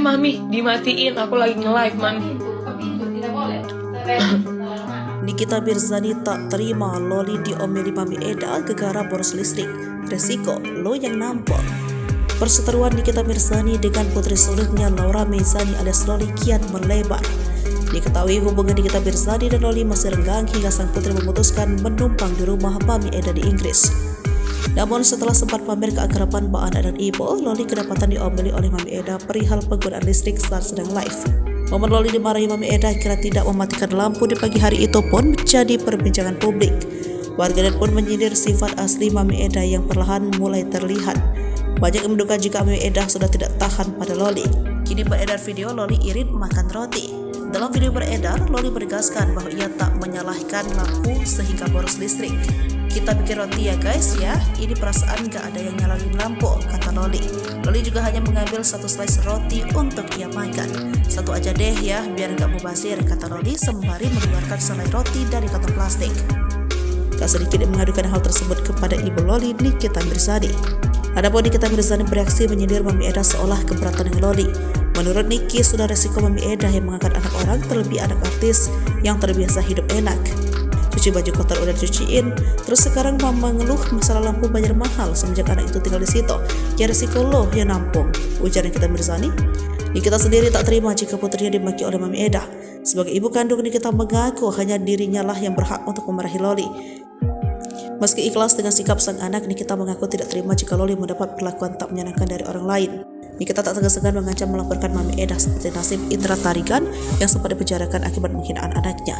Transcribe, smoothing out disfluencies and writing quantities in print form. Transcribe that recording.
Mami, dimatiin, aku lagi nge-live, Mami. Tidak boleh. Nikita Mirzani tak terima Loli diomeli Mami Eda gegara boros listrik. Resiko lo yang nampol. Perseteruan Nikita Mirzani dengan putri sulungnya Laura Mezani alias Loli kian melebar. Diketahui hubungan Nikita Mirzani dan Loli masih renggang hingga sang putri memutuskan menumpang di rumah Mami Eda di Inggris. Namun setelah sempat pamer keakraban Mbak Ana dan Ibu, Loli kedapatan diomeli oleh Mami Eda perihal penggunaan listrik saat sedang live. Momen Loli dimarahi Mami Eda kira tidak mematikan lampu di pagi hari itu pun menjadi perbincangan publik. Warganet pun menyindir sifat asli Mami Eda yang perlahan mulai terlihat. Banyak yang menduga jika Mami Eda sudah tidak tahan pada Loli. Kini beredar video Loli irit makan roti. Dalam video beredar, Loli menegaskan bahwa ia tak menyalahkan lampu sehingga boros listrik. Kita bikin roti ya guys ya, ini perasaan gak ada yang nyalain lampu, kata Loli. Loli juga hanya mengambil satu slice roti untuk ia makan. Satu aja deh ya, biar gak mubazir, kata Loli sembari mengeluarkan selai roti dari kantong plastik. Tak sedikit yang mengadukan hal tersebut kepada ibu Loli, Nikita Mirzani. Adapun Nikita Mirzani bereaksi menyindir Mami Eda seolah keberatan dengan Loli. Menurut Niki, sudah resiko Mami Eda yang mengangkat anak orang, terlebih anak artis yang terbiasa hidup enak. Cuci baju kotor udah dicuciin, terus sekarang mama ngeluh masalah lampu bayar mahal semenjak anak itu tinggal di situ. Ya resiko lo yang nampung, ujar Nikita Mirzani. Nikita sendiri tak terima jika putrinya dimaki oleh Mami Eda. Sebagai ibu kandung, Nikita mengaku hanya dirinya lah yang berhak untuk memarahi Loli. Meski ikhlas dengan sikap sang anak, Nikita mengaku tidak terima jika Loli mendapat perlakuan tak menyenangkan dari orang lain. Nikita tak segan-segan mengancam melaporkan Mami Eda seperti nasib Indra Tarigan yang sempat dipenjarakan akibat penghinaan anaknya.